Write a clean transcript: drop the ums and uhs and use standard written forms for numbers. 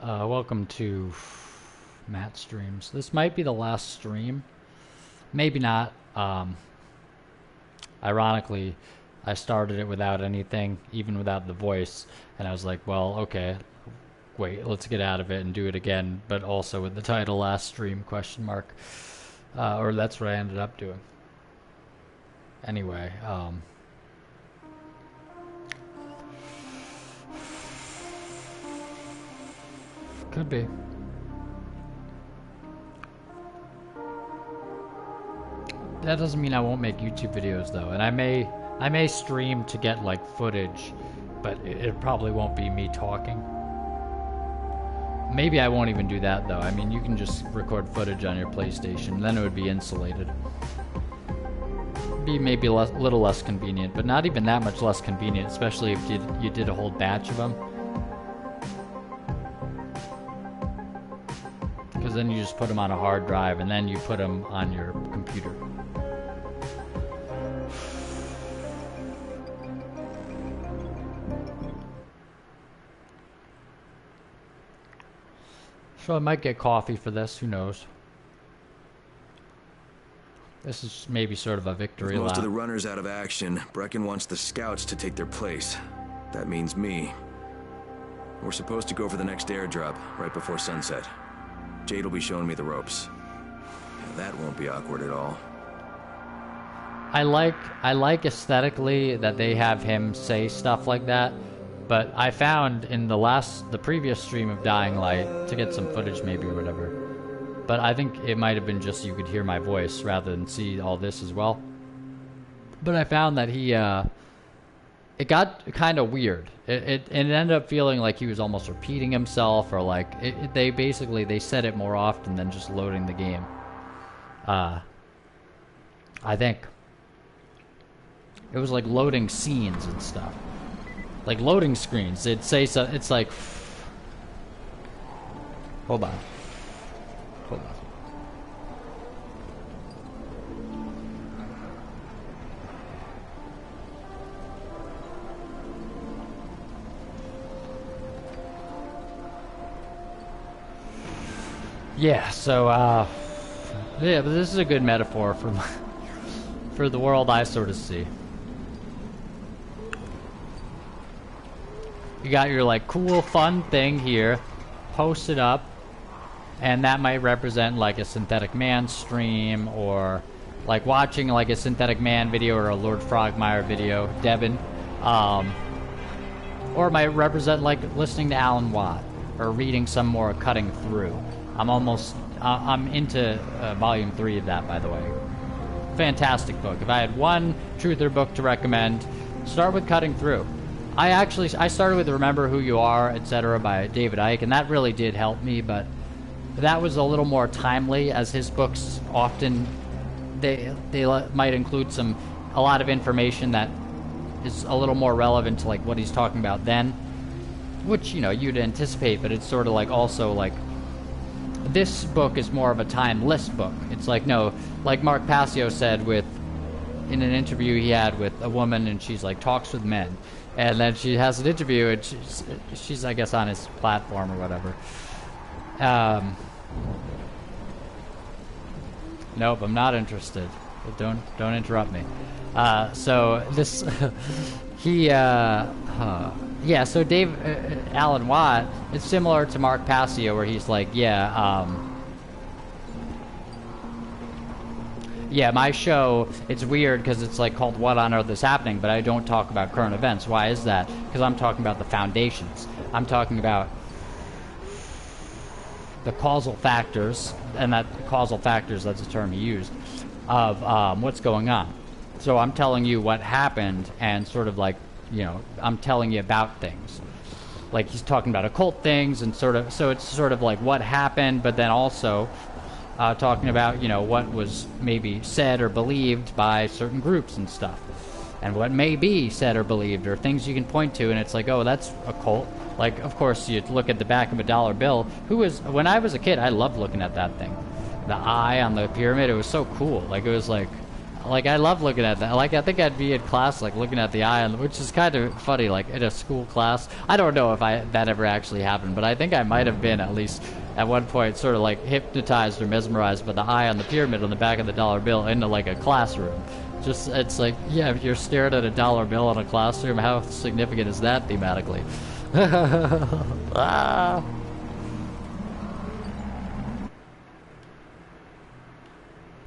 Welcome to Matt Streams. This might be the last stream. Maybe not. Ironically, I started it without anything, even without the voice, and I was like, well, okay, wait, let's get out of it and do it again, but also with the title last stream, question mark. Or that's what I ended up doing. Anyway, could be. That doesn't mean I won't make YouTube videos though, and I may stream to get like footage, but it probably won't be me talking. Maybe I won't even do that though. I mean, you can just record footage on your PlayStation, then it would be insulated. Be maybe a little less convenient, but not even that much less convenient, especially if you did a whole batch of them. Because then you just put them on a hard drive and then you put them on your computer. So I might get coffee for this, who knows. This is maybe sort of a victory lap. Most of the runners out of action, Brecken wants the scouts to take their place. That means me. We're supposed to go for the next airdrop, right before sunset. Jade will be showing me the ropes. Yeah, that won't be awkward at all. I like aesthetically that they have him say stuff like that, but I found in the previous stream of Dying Light, to get some footage maybe or whatever, but I think it might have been just you could hear my voice rather than see all this as well. But I found that it got kind of weird. It ended up feeling like he was almost repeating himself, or like they said it more often than just loading the game. I think it was like loading scenes and stuff, like loading screens. It'd say so. It's like, hold on. Yeah, so, yeah, but this is a good metaphor for the world I sort of see. You got your, like, cool, fun thing here, post it up, and that might represent, like, a Synthetic Man stream, or, like, watching, like, a Synthetic Man video or a Lord Frogmire video, Devin, or it might represent, like, listening to Alan Watt, or reading some more Cutting Through. I'm into volume 3 of that, by the way. Fantastic book. If I had one truther book to recommend, start with Cutting Through. I started with Remember Who You Are, etc. by David Icke, and that really did help me, but that was a little more timely, as his books often, they might include a lot of information that is a little more relevant to like what he's talking about then, which, you know, you'd anticipate, but it's sort of like also like, this book is more of a timeless book. It's like, no, like Mark Passio said in an interview he had with a woman, and she's like, talks with men. And then she has an interview, and she's I guess, on his platform or whatever. Nope, I'm not interested. Don't interrupt me. So this, yeah, so Alan Watt, it's similar to Mark Passio, where he's like, yeah, my show, it's weird because it's like called What on Earth is Happening, but I don't talk about current events. Why is that? Because I'm talking about the foundations. I'm talking about the causal factors, and that causal factors, that's a term he used, of what's going on. So I'm telling you what happened, and sort of like, you know, I'm telling you about things. Like he's talking about occult things, and sort of, so it's sort of like what happened, but then also talking about, you know, what was maybe said or believed by certain groups and stuff, and what may be said or believed, or things you can point to, and it's like, oh, that's occult. Like, of course, you look at the back of a dollar bill. When I was a kid, I loved looking at that thing. The eye on the pyramid, it was so cool. Like, it was like, Like, I love looking at that. Like, I think I'd be in class, like, looking at the eye, which is kind of funny, like, in a school class. I don't know if that ever actually happened, but I think I might have been, at least at one point, sort of, like, hypnotized or mesmerized by the eye on the pyramid on the back of the dollar bill into, like, a classroom. Just, it's like, yeah, if you're staring at a dollar bill in a classroom, how significant is that thematically? Ah.